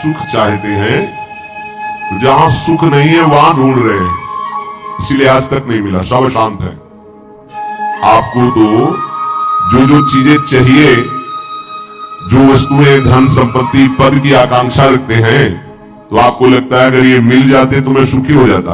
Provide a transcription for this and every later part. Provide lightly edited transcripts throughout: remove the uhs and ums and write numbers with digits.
सुख चाहते हैं, तो जहां सुख नहीं है वहां ढूंढ रहे हैं, इसीलिए आज तक नहीं मिला, सब शांत है। आपको तो जो जो चीजें चाहिए, जो वस्तुएं, धन संपत्ति, पद की आकांक्षा रखते हैं, तो आपको लगता है अगर ये मिल जाते तो मैं सुखी हो जाता।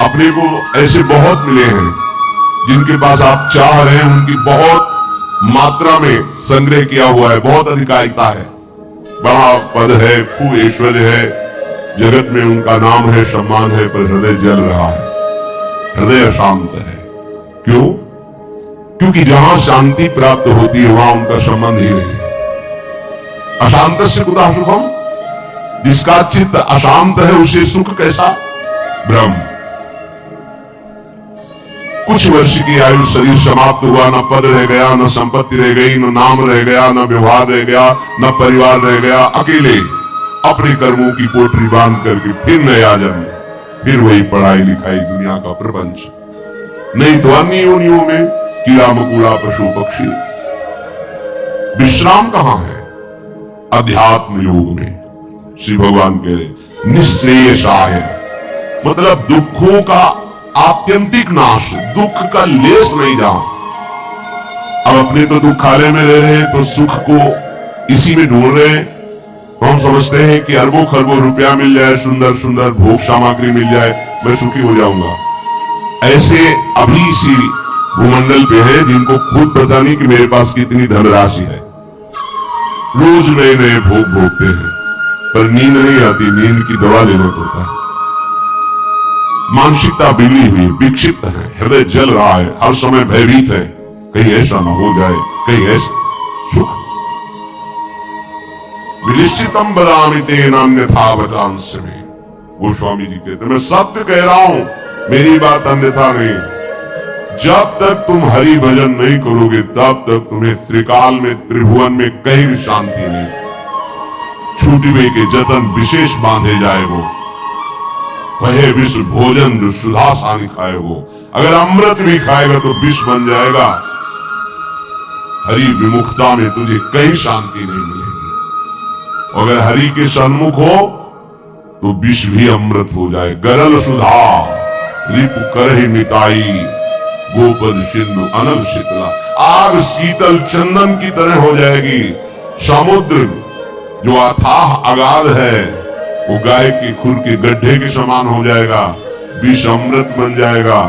अपने को ऐसे बहुत मिले हैं जिनके पास आप चाह रहे हैं, उनकी बहुत मात्रा में संग्रह किया हुआ है, बहुत अधिकारिता है, बड़ा पद है, खूब ऐश्वर्य है, जगत में उनका नाम है, सम्मान है, पर हृदय जल रहा है, हृदय अशांत है। क्यों? क्योंकि जहां शांति प्राप्त होती है वहां उनका संबंध ही नहीं है। अशांतस्य कुतः सुखम, जिसका चित्त अशांत है उसे सुख कैसा? ब्रह्म। कुछ वर्ष की आयु, शरीर समाप्त हुआ, न पद रह गया, न संपत्ति रह गई, न नाम रह गया, न व्यवहार रह गया, न परिवार रह गया, अकेले अपने कर्मों की पोटली बांध करके फिर नया जन्म, फिर वही पढ़ाई लिखाई, दुनिया का प्रपंच, नहीं तो अन्य योनियों में कीड़ा मकोड़ा, पशु पक्षी। विश्राम कहां है? अध्यात्म योग में। श्री भगवान कह रहे निःश्रेयसाय, मतलब दुखों का आत्यंतिक नाश, दुख का लेस नहीं जहां। अब अपने तो दुखालय में रह रहे हैं, तो सुख को इसी में ढूंढ रहे हैं। तो हम समझते हैं कि अरबों खरबों रुपया मिल जाए, सुंदर सुंदर भोग सामग्री मिल जाए, मैं सुखी हो जाऊंगा। ऐसे अभी इसी भूमंडल पे है जिनको खुद पता नहीं कि मेरे पास कितनी धनराशि है, रोज नए नए भोग भोगते हैं, पर नींद नहीं आती, नींद की दवा लेना पड़ता है। मानसिकता बिगड़ी हुई, विक्षिप्त है, हृदय जल रहा है, हर समय भयभीत है, कहीं ऐसा ना हो जाए, कहीं ऐसा। सुख विनिश्चितम बदामि तेन अन्यथा वचांसि में, गोस्वामी जी कहते, मैं सत्य कह रहा हूं, मेरी बात अन्यथा नहीं। जब तक तुम हरि भजन नहीं करोगे तब तक तुम्हें त्रिकाल में, त्रिभुवन में कहीं भी शांति नहीं। छूटवे के जतन विशेष बांधे जाए वो, वह विष भोजन जो सुधा सानी खाए वो। अगर अमृत भी खाएगा तो विष बन जाएगा। हरि विमुखता में तुझे कहीं शांति नहीं मिलेगी। अगर हरि के सन्मुख हो तो विष भी अमृत हो जाए। गरल सुधा रिपु करहि मिताई, गोपद सिंधु अनल शीतला। आग शीतल चंदन की तरह हो जाएगी। समुद्र जो अथाह अगाध है वो गाय के खुर के गड्ढे के समान हो जाएगा। विष अमृत बन जाएगा।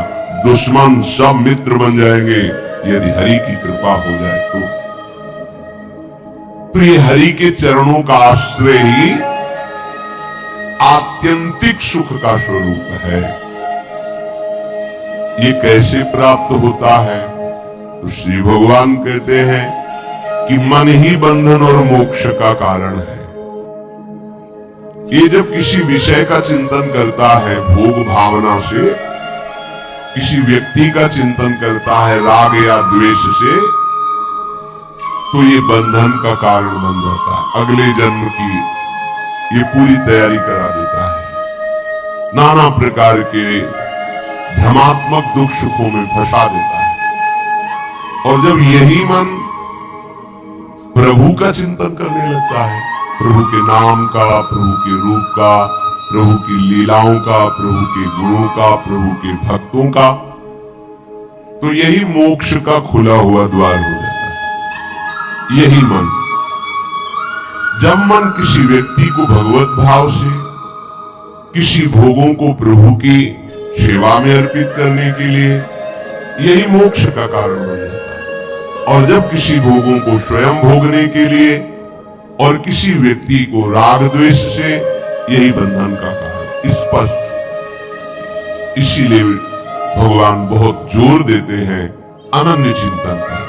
दुश्मन सब मित्र बन जाएंगे यदि हरि की कृपा हो जाए तो ये हरि के चरणों का आश्रय ही आत्यंतिक सुख का स्वरूप है। ये कैसे प्राप्त होता है? तो श्री भगवान कहते हैं कि मन ही बंधन और मोक्ष का कारण है। ये जब किसी विषय का चिंतन करता है भोग भावना से, किसी व्यक्ति का चिंतन करता है राग या द्वेष से, तो ये बंधन का कारण बन जाता है। अगले जन्म की ये पूरी तैयारी करा देता है। नाना प्रकार के भ्रमात्मक दुख सुखों में फंसा देता है। और जब यही मन प्रभु का चिंतन करने लगता है, प्रभु के नाम का, प्रभु के रूप का, प्रभु की लीलाओं का, प्रभु के गुणों का, प्रभु के भक्तों का, तो यही मोक्ष का खुला हुआ द्वार हो जाता है। यही मन, जब मन किसी व्यक्ति को भगवत भाव से, किसी भोगों को प्रभु की सेवा में अर्पित करने के लिए, यही मोक्ष का कारण बन जाता है। और जब किसी भोगों को स्वयं भोगने के लिए और किसी व्यक्ति को राग द्वेष से, यही बंधन का कारण स्पष्ट। इसीलिए भगवान बहुत जोर देते हैं अनन्य चिंतन पर।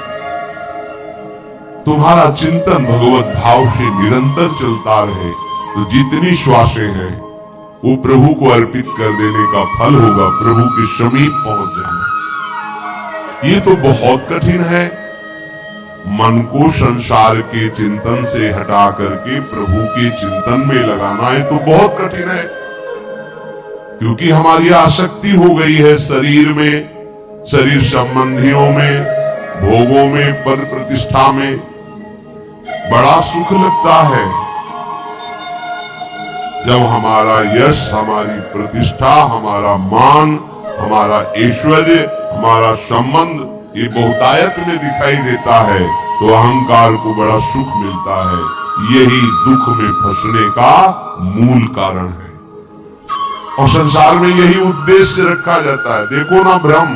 तुम्हारा चिंतन भगवत भाव से निरंतर चलता रहे तो जितनी श्वासें हैं वो प्रभु को अर्पित कर देने का फल होगा, प्रभु के समीप पहुंच जाना। ये तो बहुत कठिन है। मन को संसार के चिंतन से हटा करके प्रभु के चिंतन में लगाना है तो बहुत कठिन है, क्योंकि हमारी आसक्ति हो गई है शरीर में, शरीर संबंधियों में, भोगों में, पद प्रतिष्ठा में। बड़ा सुख लगता है जब हमारा यश, हमारी प्रतिष्ठा, हमारा मान, हमारा ऐश्वर्य, हमारा संबंध ये बहुतायत में दिखाई देता है तो अहंकार को बड़ा सुख मिलता है। यही दुख में फंसने का मूल कारण है और संसार में यही उद्देश्य रखा जाता है। देखो ना भ्रम,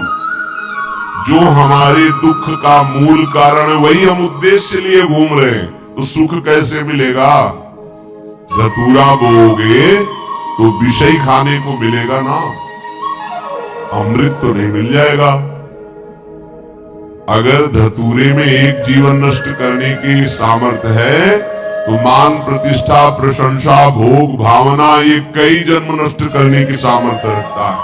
जो हमारे दुख का मूल कारण है वही हम उद्देश्य लिए घूम रहे हैं, तो सुख कैसे मिलेगा? धतूरा बोओगे तो विषय खाने को मिलेगा ना, अमृत तो नहीं मिल जाएगा। अगर धतूरे में एक जीवन नष्ट करने की सामर्थ्य है तो मान, प्रतिष्ठा, प्रशंसा, भोग, भावना ये कई जन्म नष्ट करने की सामर्थ्य रखता है।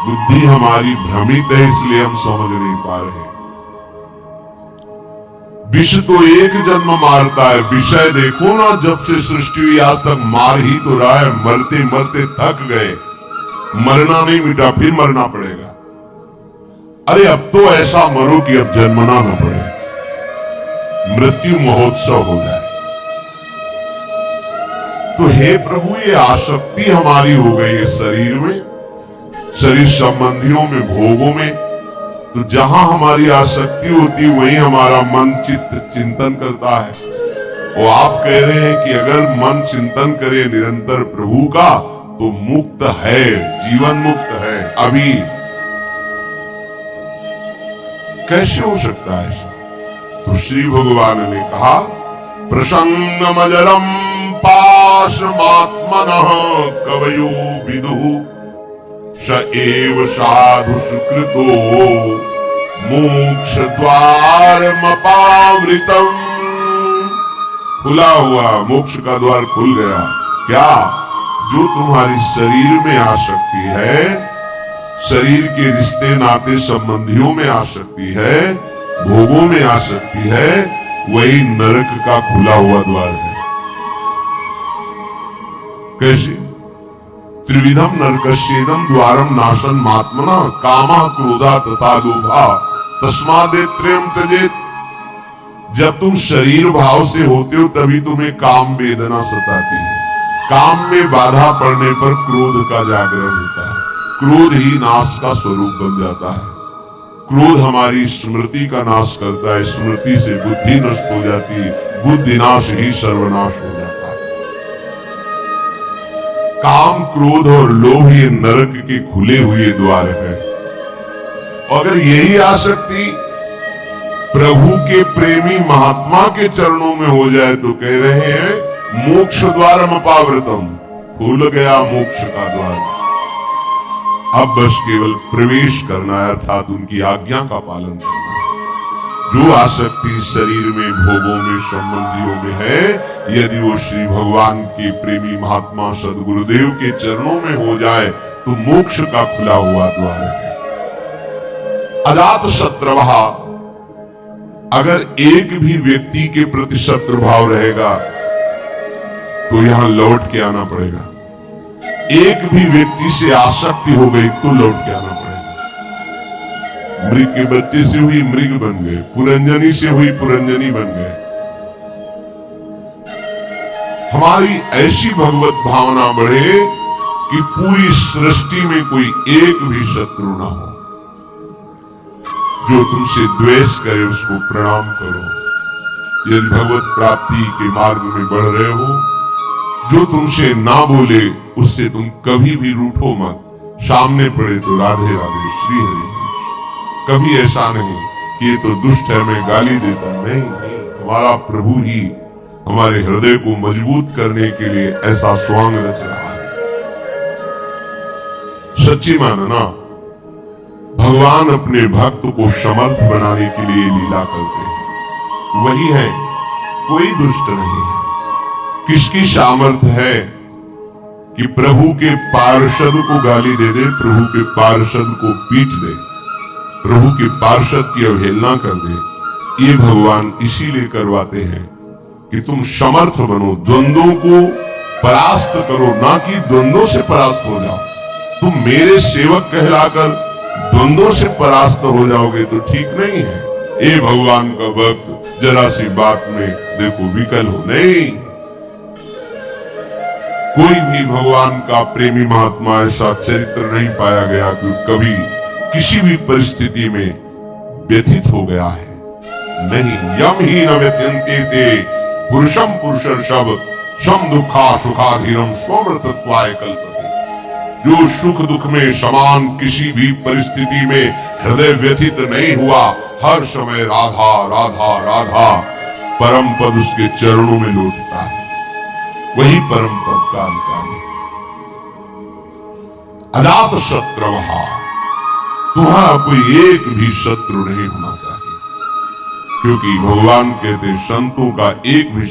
बुद्धि हमारी भ्रमित है, इसलिए हम समझ नहीं पा रहे। विष तो एक जन्म मारता है, विषय देखो ना, जब से सृष्टि हुई आज तक मार ही तो रहा है। मरते मरते थक गए, मरना नहीं मिटा, फिर मरना पड़ेगा। अरे अब तो ऐसा मरो कि अब जन्मना न पड़े, मृत्यु महोत्सव हो जाए। तो हे प्रभु, ये आसक्ति हमारी हो गई है शरीर में, शरीर संबंधियों में, भोगों में। तो जहां हमारी आसक्ति होती वहीं हमारा मन चित्त चिंतन करता है। और आप कह रहे हैं कि अगर मन चिंतन करे निरंतर प्रभु का तो मुक्त है, जीवन मुक्त है। अभी कैसे हो सकता है ऐसा? तो श्री भगवान ने कहा, प्रसन्नमजरम पाशमात्मनः कवयो विदुः स एव साधु सुकृतो मोक्ष द्वारमपावृतम्। खुला हुआ मोक्ष का द्वार खुल गया। क्या? जो तुम्हारी शरीर में आसक्ति है, शरीर के रिश्ते नाते संबंधियों में आसक्ति है, भोगों में आसक्ति है, वही नरक का खुला हुआ द्वार है। कैसे? त्रिविधम नरकस्येदं द्वारम नाशन मात्मना कामा क्रोधा तथा लोभा तस्मादेत्रयम् त्यजेत। जब तुम शरीर भाव से होते हो तभी तुम्हें काम वेदना सताती है। काम में बाधा पड़ने पर क्रोध का जागरण होता है, क्रोध ही नाश का स्वरूप बन जाता है। क्रोध हमारी स्मृति का नाश करता है, स्मृति से बुद्धि नष्ट हो जाती है, बुद्धि नाश ही सर्वनाश हो जाता है। काम, क्रोध और लोभ ये नरक के खुले हुए द्वार है। अगर यही आसक्ति प्रभु के प्रेमी महात्मा के चरणों में हो जाए तो कह रहे हैं मोक्ष द्वारम अपावृतम, खुल गया मोक्ष का द्वार। अब बस केवल प्रवेश करना है, अर्थात उनकी आज्ञा का पालन करना है। जो आसक्ति शरीर में, भोगों में, संबंधियों में है, यदि वो श्री भगवान के प्रेमी महात्मा सदगुरुदेव के चरणों में हो जाए तो मोक्ष का खुला हुआ द्वार है। अजात शत्रुः, अगर एक भी व्यक्ति के प्रति शत्रु भाव रहेगा तो यहां लौट के आना पड़ेगा। एक भी व्यक्ति से आसक्ति हो गई तो लौट के आना पड़ेगा। मृग के बच्चे से हुई मृग बन गए, पुरंजनी से हुई पुरंजनी बन गए। हमारी ऐसी भगवत भावना बढ़े कि पूरी सृष्टि में कोई एक भी शत्रु ना हो। जो तुमसे द्वेष करे उसको प्रणाम करो। यदि भगवत प्राप्ति के मार्ग में बढ़ रहे हो, जो तुमसे ना बोले उससे तुम कभी भी रूठो मत। सामने पड़े तो राधे राधे श्री हरि। कभी ऐसा नहीं कि ये तो दुष्ट है मैं गाली देता, नहीं। हमारा प्रभु ही हमारे हृदय को मजबूत करने के लिए ऐसा स्वांग रच रहा है। सच्ची मानना, भगवान अपने भक्त को समर्थ बनाने के लिए लीला करते हैं। वही है, कोई दुष्ट नहीं है। किसकी सामर्थ्य है कि प्रभु के पार्षद को गाली दे दे, प्रभु के पार्षद को पीट दे, प्रभु के पार्षद की अवहेलना कर दे। ये भगवान इसीलिए करवाते हैं कि तुम समर्थ बनो, द्वंद्वों को परास्त करो, ना कि द्वंद्वों से परास्त हो जाओ। तुम मेरे सेवक कहलाकर द्वंद्वों से परास्त हो जाओगे तो ठीक नहीं है। ए भगवान का भक्त, जरा सी बात में देखो विकल हो, नहीं। कोई भी भगवान का प्रेमी महात्मा ऐसा चरित्र नहीं पाया गया कि कभी किसी भी परिस्थिति में व्यथित हो गया है। नहीं, यम ही न व्यथयन्ते ते पुरुषम पुरुषर्षभ सम दुखा सुखाधीनम स्वमृतत्वाय कल्पते। जो सुख दुख में समान किसी भी परिस्थिति में हृदय व्यथित नहीं हुआ, हर समय राधा राधा राधा परम पद उसके चरणों में लौटता है, वही परम पद का अधिकारी। अजात शत्रवः, तुम्हारा कोई एक भी शत्रु नहीं होना चाहिए, क्योंकि भगवान कहते संतों का एक भी